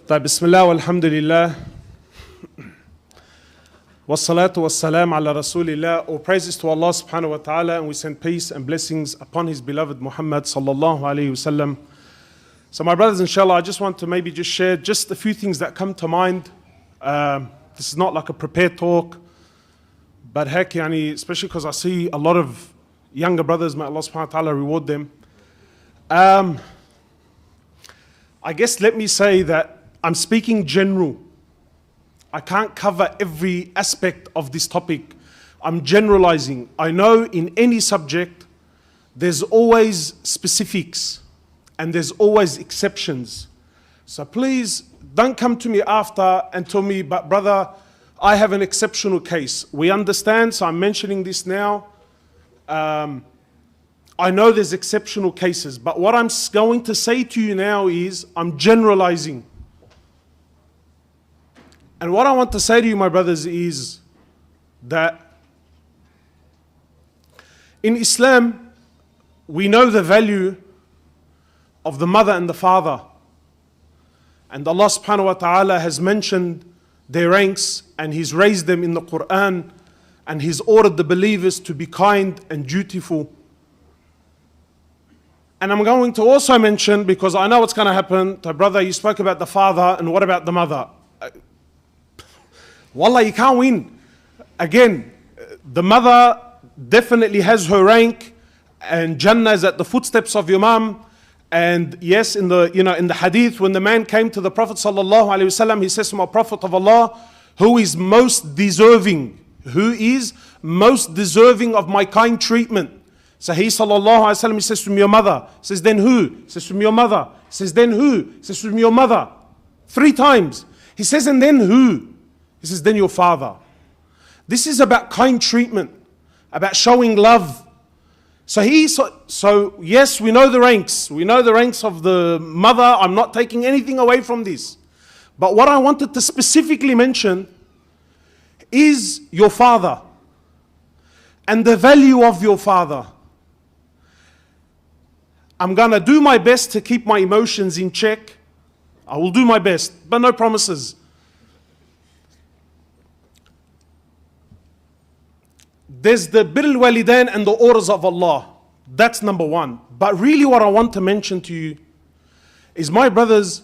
طيب بسم الله والحمد لله والصلاة والسلام على رسول الله. All praises to Allah subhanahu wa ta'ala, and we send peace and blessings upon his beloved Muhammad sallallahu alayhi wasallam. So my brothers, inshallah, I just want to maybe just share just a few things that come to mind. This is not like a prepared talk, but heck, yani, especially because I see a lot of younger brothers, may Allah subhanahu wa ta'ala reward them. I guess let me say that I'm speaking general. I can't cover every aspect of this topic. I'm generalizing. I know in any subject, there's always specifics and there's always exceptions. So please don't come to me after and tell me, but brother, I have an exceptional case. We understand, so I'm mentioning this now. I know there's exceptional cases, but what I'm going to say to you now is I'm generalizing. And what I want to say to you, my brothers, is that in Islam, we know the value of the mother and the father. And Allah subhanahu wa ta'ala has mentioned their ranks and He's raised them in the Quran, and He's ordered the believers to be kind and dutiful. And I'm going to also mention, because I know what's going to happen, to brother, you spoke about the father, and what about the mother? Wallah, you can't win. Again, the mother definitely has her rank, and Jannah is at the footsteps of your mom. And yes, in the hadith, when the man came to the Prophet sallallahu alaihi wasallam, he says to my Prophet of Allah, who is most deserving? Who is most deserving of my kind treatment? So he sallallahu alaihi wasallam, he says to me, your mother. He says, then who? He says to me, your mother. He says, then who? He says to me, your mother. 3 times. He says, and then who? He says, then your father. This is about kind treatment, about showing love. So yes, we know the ranks. We know the ranks of the mother. I'm not taking anything away from this. But what I wanted to specifically mention is your father and the value of your father. I'm going to do my best to keep my emotions in check. I will do my best, but no promises. There's the bir al-walidain and the orders of Allah. That's number 1. But really what I want to mention to you is, my brothers,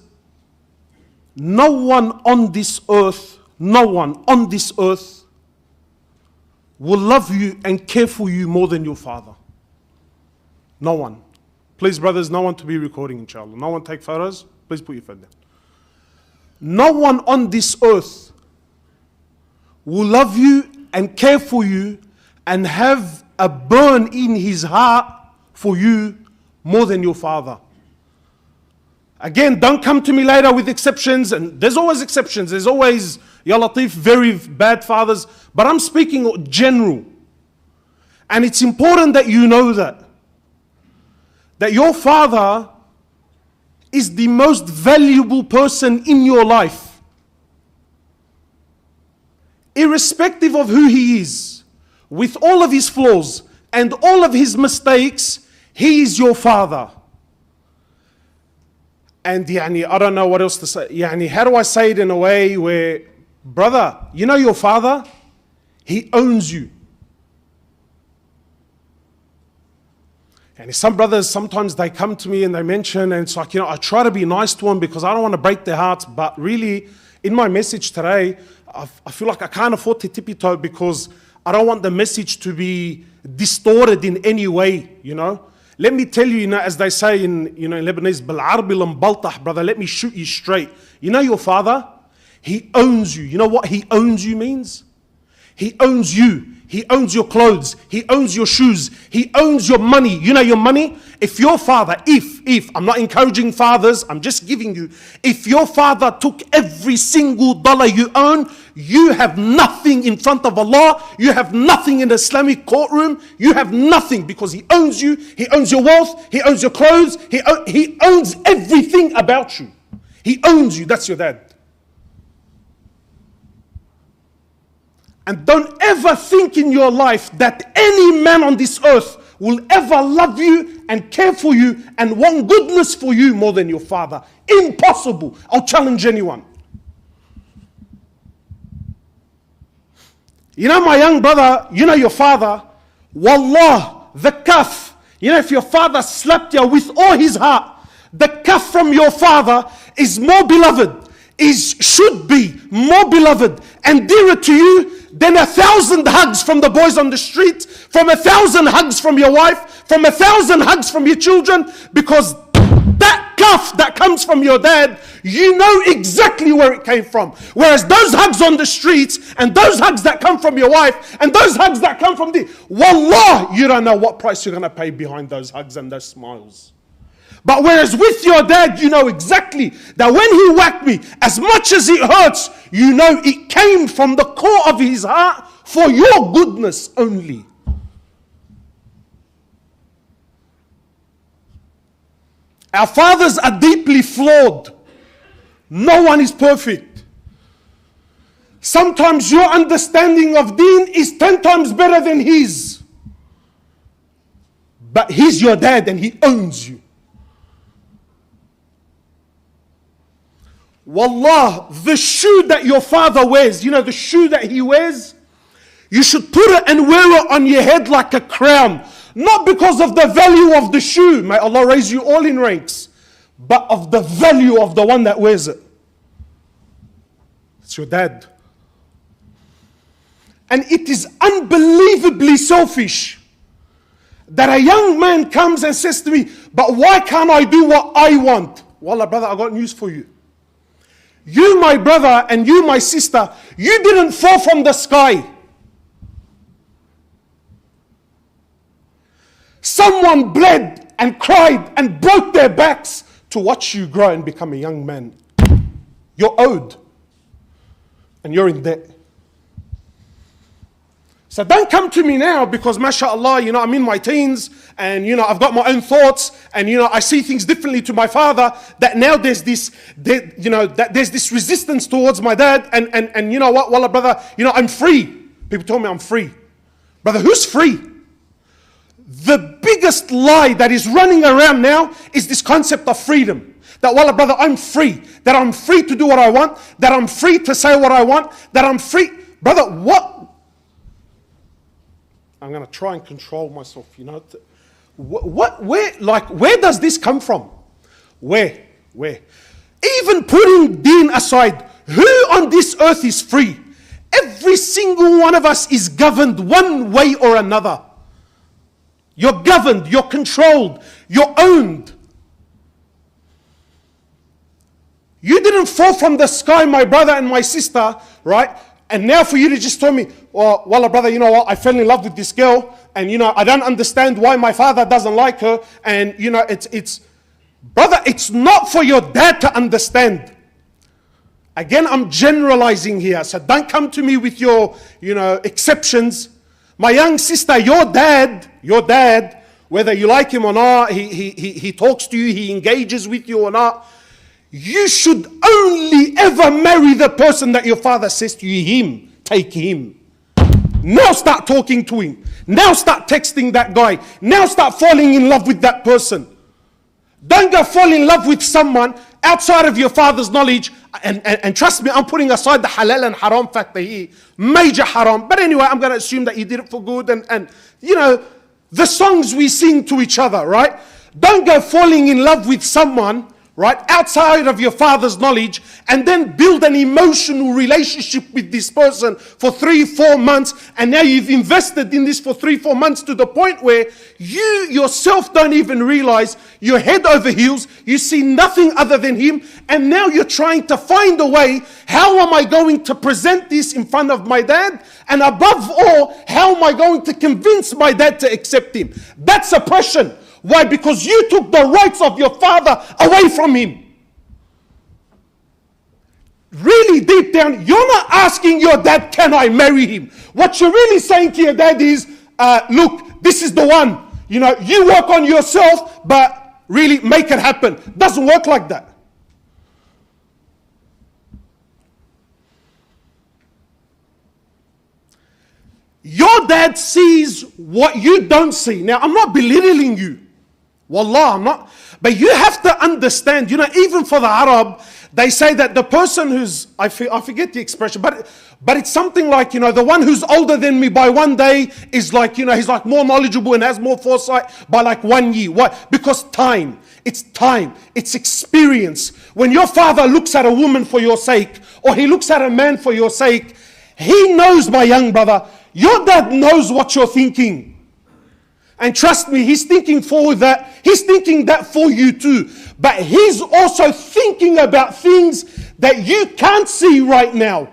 no one on this earth will love you and care for you more than your father. No one. Please, brothers, no one to be recording, inshallah. No one take photos. Please put your phone down. No one on this earth will love you and care for you and have a burn in his heart for you more than your father. Again, don't come to me later with exceptions, and there's always exceptions. There's always, Ya Latif, very bad fathers. But I'm speaking general. And it's important that you know that your father is the most valuable person in your life. Irrespective of who he is, with all of his flaws and all of his mistakes, he is your father. And I don't know what else to say. How do I say it in a way where, brother, you know your father? He owns you. And some brothers, sometimes they come to me and they mention, and it's like, I try to be nice to them because I don't want to break their hearts. But really, in my message today, I feel like I can't afford to tippy-toe because I don't want the message to be distorted in any way, Let me tell you, as they say in Lebanese, brother, let me shoot you straight. Your father, he owns you. You know what he owns you means? He owns you. He owns your clothes. He owns your shoes. He owns your money. Your money? If your father, I'm not encouraging fathers, I'm just giving you, if your father took every single dollar you own, you have nothing in front of Allah. You have nothing in the Islamic courtroom. You have nothing because he owns you. He owns your wealth. He owns your clothes. He owns everything about you. He owns you. That's your dad. And don't ever think in your life that any man on this earth will ever love you and care for you and want goodness for you more than your father. Impossible. I'll challenge anyone. You know, my young brother, you know your father, wallah, the kaf. You know, if your father slapped you with all his heart, the kaf from your father is more beloved, should be more beloved and dearer to you than 1,000 hugs from the boys on the street, from 1,000 hugs from your wife, from 1,000 hugs from your children, because that kaf that comes from your dad, you know exactly where it came from. Whereas those hugs on the streets, and those hugs that come from your wife, and those hugs that come from wallah, you don't know what price you're going to pay behind those hugs and those smiles. But whereas with your dad, you know exactly that when he whacked me, as much as it hurts, you know it came from the core of his heart for your goodness only. Our fathers are deeply flawed. No one is perfect. Sometimes your understanding of deen is 10 times better than his. But he's your dad and he owns you. Wallah, the shoe that your father wears, you know the shoe that he wears, you should put it and wear it on your head like a crown. Not because of the value of the shoe, may Allah raise you all in ranks, but of the value of the one that wears it. It's your dad. And it is unbelievably selfish that a young man comes and says to me, but why can't I do what I want? Wallah, brother, I got news for you. You, my brother, and you, my sister, you didn't fall from the sky. Someone bled and cried and broke their backs to watch you grow and become a young man. You're owed. And you're in debt. So don't come to me now because mashallah, you know, I'm in my teens and, you know, I've got my own thoughts and, you know, I see things differently to my father, that now there's this, you know, that there's this resistance towards my dad and you know what, wallah brother, you know, I'm free. People told me I'm free. Brother, who's free? The biggest lie that is running around now is this concept of freedom. That, wallah brother, I'm free. That I'm free to do what I want. That I'm free to say what I want. That I'm free. Brother, what? I'm going to try and control myself, you know. Where does this come from? Where? Even putting deen aside, who on this earth is free? Every single one of us is governed one way or another. You're governed, you're controlled, you're owned. You didn't fall from the sky, my brother and my sister, right? And now for you to just tell me, well, wallah brother, you know what, I fell in love with this girl, and you know, I don't understand why my father doesn't like her, and you know, brother, it's not for your dad to understand. Again, I'm generalizing here, so don't come to me with your, you know, exceptions. My young sister, your dad, whether you like him or not, he talks to you, he engages with you or not, you should only ever marry the person that your father says to you, him, take him. Now start talking to him. Now start texting that guy. Now start falling in love with that person. Don't go fall in love with someone outside of your father's knowledge. And trust me, I'm putting aside the halal and haram factor here. Major haram. But anyway, I'm going to assume that he did it for good. And you know, the songs we sing to each other, right? Don't go falling in love with someone, right, outside of your father's knowledge, and then build an emotional relationship with this person for 3-4 months, and now you've invested in this for 3-4 months to the point where you yourself don't even realize you're head over heels, you see nothing other than him, and now you're trying to find a way, how am I going to present this in front of my dad? And above all, how am I going to convince my dad to accept him? That's oppression. Why? Because you took the rights of your father away from him. Really deep down, you're not asking your dad, can I marry him? What you're really saying to your dad is, look, this is the one. You know, you work on yourself, but really make it happen. Doesn't work like that. Your dad sees what you don't see. Now, I'm not belittling you. Wallah, I'm not. But you have to understand, even for the Arab, they say that the person who's, I forget the expression, but it's something like, the one who's older than me by one day is like, he's like more knowledgeable and has more foresight by like 1 year. Why? Because time, it's experience. When your father looks at a woman for your sake, or he looks at a man for your sake, he knows, my young brother, your dad knows what you're thinking. And trust me, he's thinking that for you too. But he's also thinking about things that you can't see right now.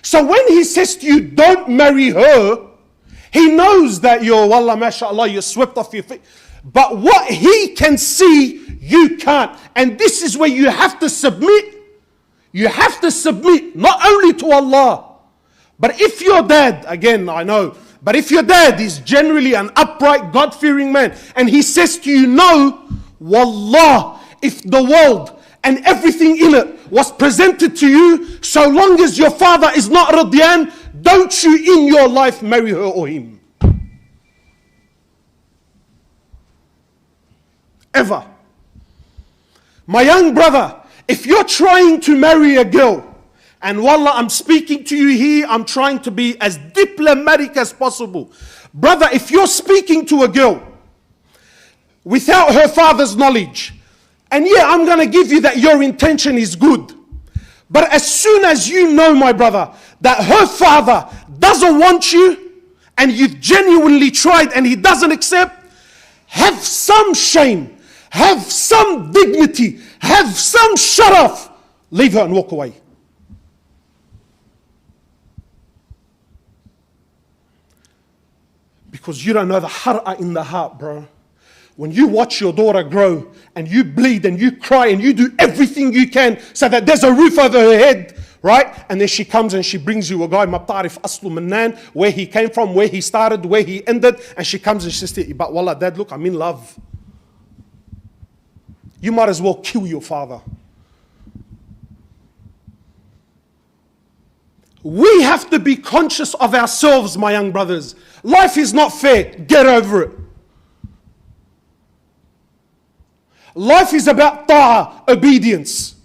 So when he says to you, don't marry her, he knows that you're, wallah, mashallah, you're swept off your feet. But what he can see, you can't. And this is where you have to submit. You have to submit not only to Allah, but if your dad, again, I know, but if your dad is generally an upright, God-fearing man, and he says to you, no, wallah, if the world and everything in it was presented to you, so long as your father is not radyan, don't you in your life marry her or him. Ever. My young brother, if you're trying to marry a girl, and wallah, I'm speaking to you here, I'm trying to be as diplomatic as possible. Brother, if you're speaking to a girl without her father's knowledge, and yeah, I'm going to give you that your intention is good. But as soon as you know, my brother, that her father doesn't want you, and you've genuinely tried and he doesn't accept, have some shame, have some dignity, have some sharaf. Leave her and walk away. Because you don't know the har'a in the heart, bro. When you watch your daughter grow and you bleed and you cry and you do everything you can so that there's a roof over her head, right? And then she comes and she brings you a guy, ma b'tarif aslu minnan, where he came from, where he started, where he ended, and she comes and she says, but wallah, dad, look, I'm in love. You might as well kill your father. We have to be conscious of ourselves, my young brothers. Life is not fair. Get over it. Life is about ta'ah, obedience.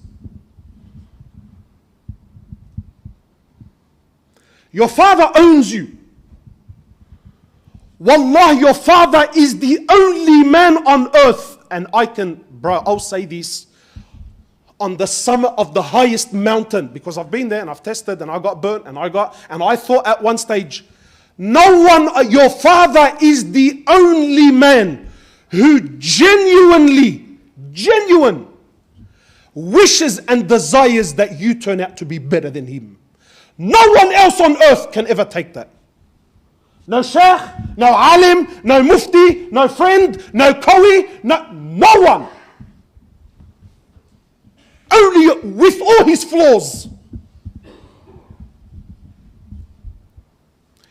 Your father owns you. Wallah, your father is the only man on earth. And I'll say this, on the summit of the highest mountain, because I've been there and I've tested and I got burnt and I thought at one stage, your father is the only man who genuine wishes and desires that you turn out to be better than him. No one else on earth can ever take that. No sheikh, no alim, no mufti, no friend, no qawi, no one. Only with all his flaws.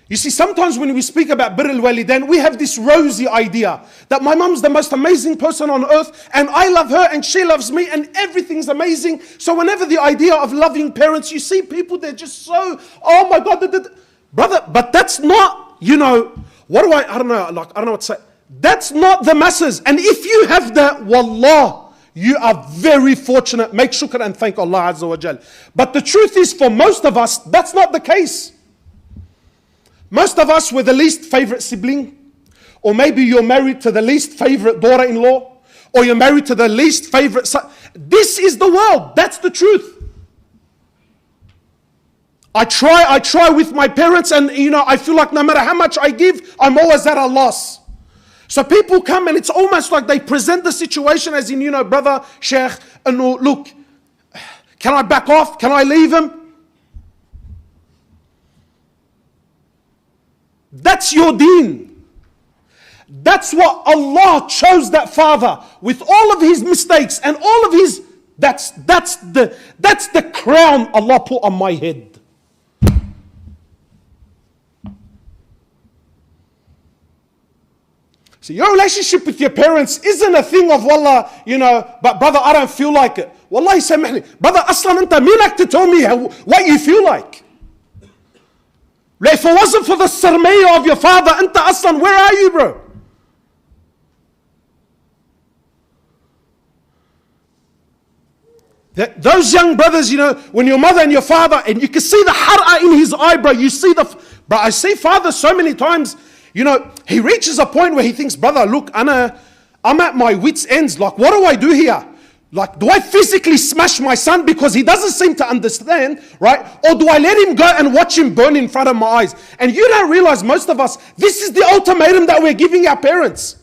You see, sometimes when we speak about birr al-walidain, we have this rosy idea that my mum's the most amazing person on earth and I love her and she loves me and everything's amazing. So whenever the idea of loving parents, you see people, they're just so, oh my God, brother, but that's not, I don't know what to say. That's not the masses. And if you have that, wallah, you are very fortunate. Make shukr and thank Allah Azza wa Jal. But the truth is, for most of us, that's not the case. Most of us were the least favorite sibling, or maybe you're married to the least favorite daughter-in-law, or you're married to the least favorite son. This is the world. That's the truth. I try with my parents, and I feel like no matter how much I give, I'm always at a loss. So people come and it's almost like they present the situation as in, brother, sheikh, and look, can I back off? Can I leave him? That's your deen. That's what Allah chose that father with all of his mistakes and all of his, that's the crown Allah put on my head. So your relationship with your parents isn't a thing of wallah, but brother, I don't feel like it. Wallahi samahni. Brother, aslan anta minak to tell me what you feel like. If it wasn't for the sarmaya of your father, anta aslan, where are you, bro? Those young brothers, when your mother and your father, and you can see the har'a in his eye, bro. You see bro, I see father so many times, he reaches a point where he thinks, brother, look, I'm at my wit's ends. Like, what do I do here? Like, do I physically smash my son because he doesn't seem to understand, right? Or do I let him go and watch him burn in front of my eyes? And you don't realize, most of us, this is the ultimatum that we're giving our parents.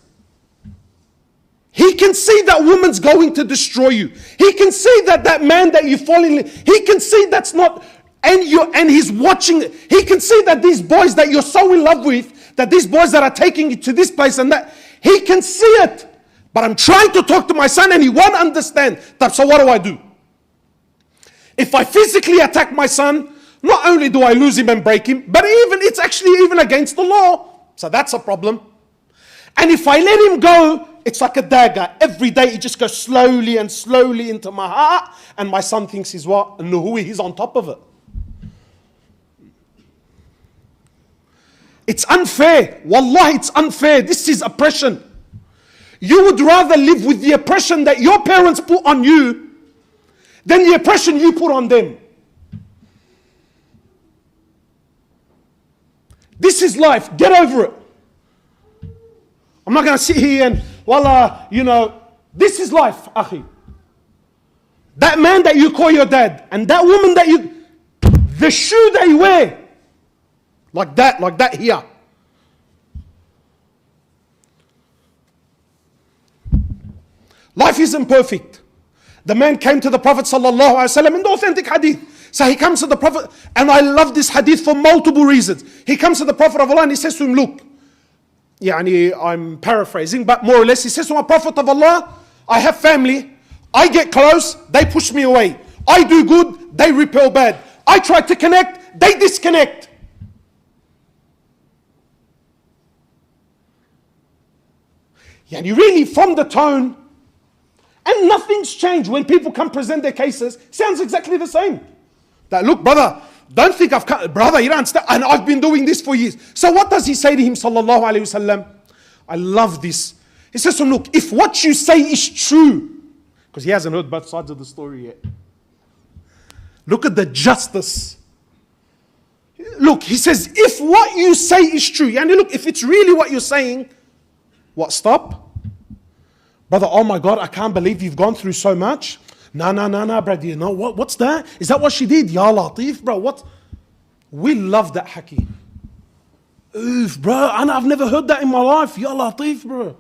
He can see that woman's going to destroy you. He can see that man that you fall in love, he can see that's not, and he's watching. He can see that these boys that you're so in love with, that these boys that are taking you to this place and that, he can see it. But I'm trying to talk to my son and he won't understand. So what do? If I physically attack my son, not only do I lose him and break him, but it's actually even against the law. So that's a problem. And if I let him go, it's like a dagger. Every day it just goes slowly and slowly into my heart. And my son thinks he's what? Nuhui, he's on top of it. It's unfair. Wallahi, it's unfair. This is oppression. You would rather live with the oppression that your parents put on you than the oppression you put on them. This is life. Get over it. I'm not going to sit here and, wallah, this is life, akhi. That man that you call your dad, and that woman the shoe they wear, like that here. Life isn't perfect. The man came to the Prophet ﷺ in the authentic hadith. So he comes to the Prophet, and I love this hadith for multiple reasons. He comes to the Prophet of Allah and he says to him, look, I'm paraphrasing, but more or less, he says to my Prophet of Allah, I have family, I get close, they push me away. I do good, they repel bad. I try to connect, they disconnect. Really, from the tone, and nothing's changed when people come present their cases, sounds exactly the same. That, look, brother, don't think brother, you don't understand, and I've been doing this for years. So what does he say to him, sallallahu alayhi wasallam? I love this. He says to him, look, if what you say is true, because he hasn't heard both sides of the story yet. Look at the justice. Look, he says, if what you say is true, look, if it's really what you're saying, what, stop? Brother, oh my God, I can't believe you've gone through so much. No, brother, what's that? Is that what she did? Ya Latif, bro, what? We love that haki. Oof, bro, I've never heard that in my life. Ya Latif, bro.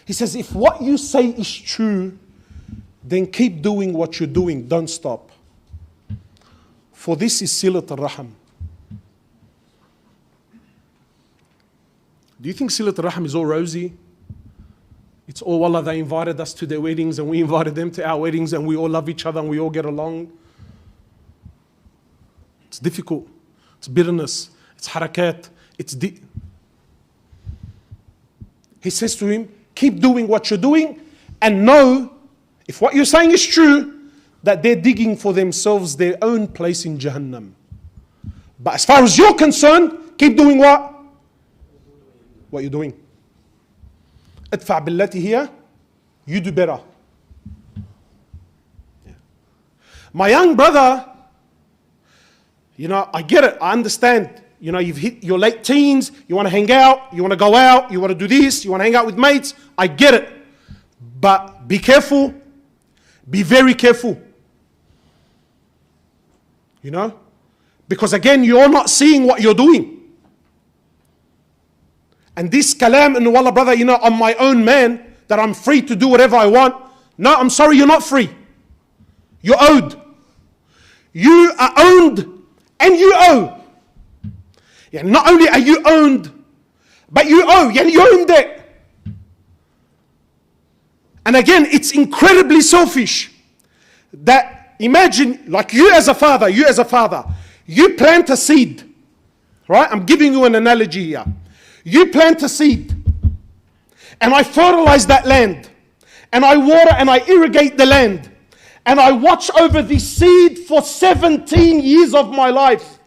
He says, if what you say is true, then keep doing what you're doing. Don't stop. For this is Silat al-Rahim. Do you think Silat al-Rahim is all rosy? It's all, wallah, they invited us to their weddings and we invited them to our weddings and we all love each other and we all get along. It's difficult. It's bitterness. It's harakat. He says to him, keep doing what you're doing and know, if what you're saying is true, that they're digging for themselves their own place in Jahannam. But as far as you're concerned, keep doing what? What you're doing. Adfa' billati here, you do better. Yeah. My young brother, I get it, I understand. You've hit your late teens, you want to hang out, you want to go out, you want to do this, you want to hang out with mates. I get it. But be careful. Be very careful. Because again, you're not seeing what you're doing. And this kalam, and wallah brother, I'm my own man, that I'm free to do whatever I want. No, I'm sorry, you're not free. You're owed. You are owned and you owe. Not only are you owned, but you owe. You own debt. And again, it's incredibly selfish that imagine, like you as a father, you plant a seed. Right? I'm giving you an analogy here. You plant a seed, and I fertilize that land, and I water and I irrigate the land, And I watch over this seed for 17 years of my life.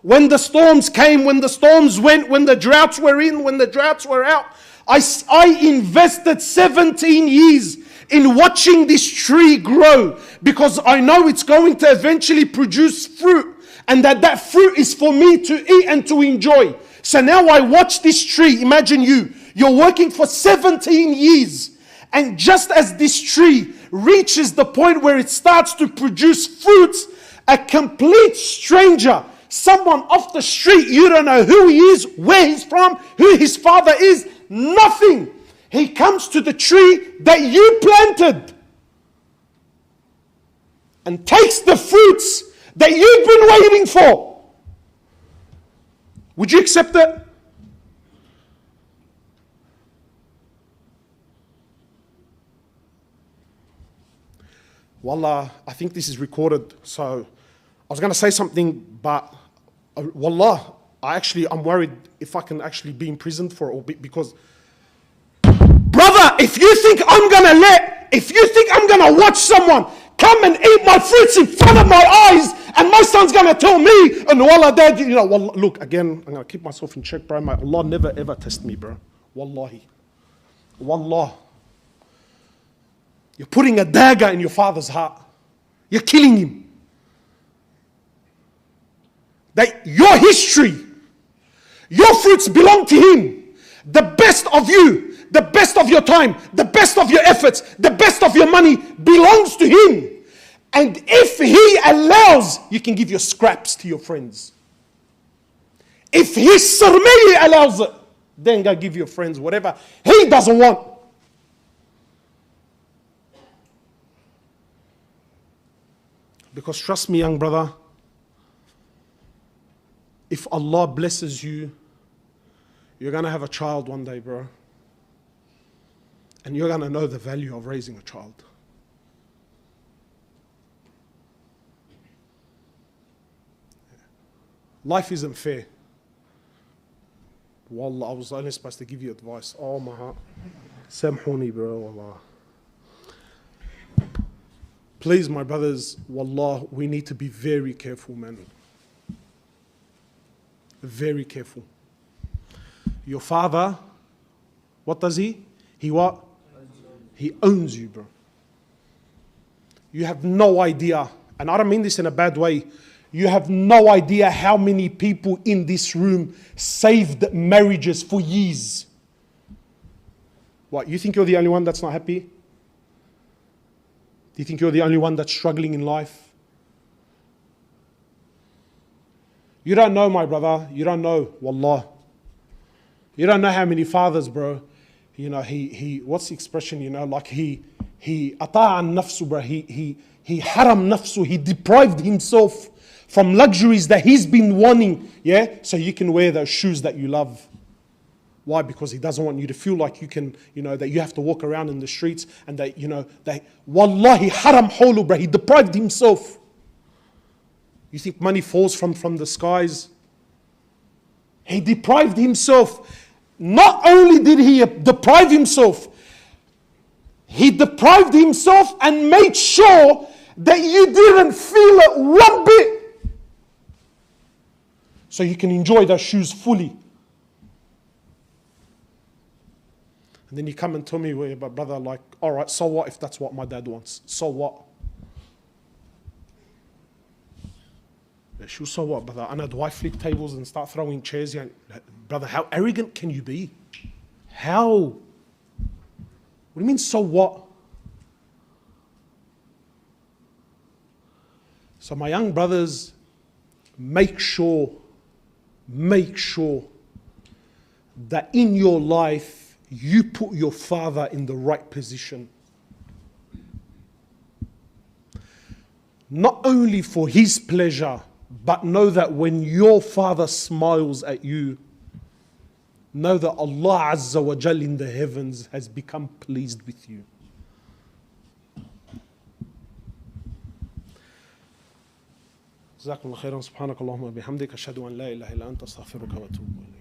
When the storms came, when the storms went, when the droughts were in, when the droughts were out, I invested 17 years in watching this tree grow, because I know it's going to eventually produce fruit, and that fruit is for me to eat and to enjoy. So now I watch this tree. Imagine you're working for 17 years, and just as this tree reaches the point where it starts to produce fruits, a complete stranger, someone off the street, you don't know who he is, where he's from, who his father is, nothing. He comes to the tree that you planted and takes the fruits that you've been waiting for. Would you accept it? Wallah, I think this is recorded, so I was going to say something, but wallah, I'm worried if I can actually be imprisoned for it, because brother, if you think I'm going to watch someone come and eat my fruits in front of my eyes, and my son's going to tell me, and wallah, dad, wallah, look, again, I'm going to keep myself in check, bro. Allah never ever test me, bro. Wallahi. Wallah. You're putting a dagger in your father's heart. You're killing him. That your history, your fruits belong to him. The best of you, the best of your time, the best of your efforts, the best of your money belongs to him. And if he allows, you can give your scraps to your friends. If his sarmeli allows it, then go give your friends whatever he doesn't want. Because trust me, young brother, if Allah blesses you, you're going to have a child one day, bro. And you're going to know the value of raising a child. Life isn't fair. Wallah, I was only supposed to give you advice. Oh my heart. Samhuni, bro, wallah. Please, my brothers, wallah, we need to be very careful, man. Very careful. Your father, what does he? He what? He owns you, bro. You have no idea, and I don't mean this in a bad way, you have no idea how many people in this room saved marriages for years. What, you think you're the only one that's not happy? Do you think you're the only one that's struggling in life? You don't know, my brother. You don't know, wallah. You don't know how many fathers, bro. He what's the expression, like he ata'an nafsu, bro. He haram nafsu. He deprived himself from luxuries that he's been wanting, yeah? So you can wear those shoes that you love. Why? Because he doesn't want you to feel like you can, that you have to walk around in the streets and that, wallahi haram hulu, bro. He deprived himself. You think money falls from the skies? He deprived himself. Not only did he deprive himself, he deprived himself and made sure that you didn't feel it one bit. So you can enjoy those shoes fully. And then you come and tell me, well, but brother, like, all right, so what if that's what my dad wants? So what? So what, brother? And do I flip tables and start throwing chairs? Yeah, brother, how arrogant can you be? How? What do you mean, so what? So my young brothers, make sure that in your life, you put your father in the right position. Not only for his pleasure, but know that when your father smiles at you, know that Allah Azza wa Jal in the heavens has become pleased with you. جزاكم الله خيرا سبحانك اللهم وبحمدك أشهد أن لا إله إلا أنت أستغفرك وأتوب إليك.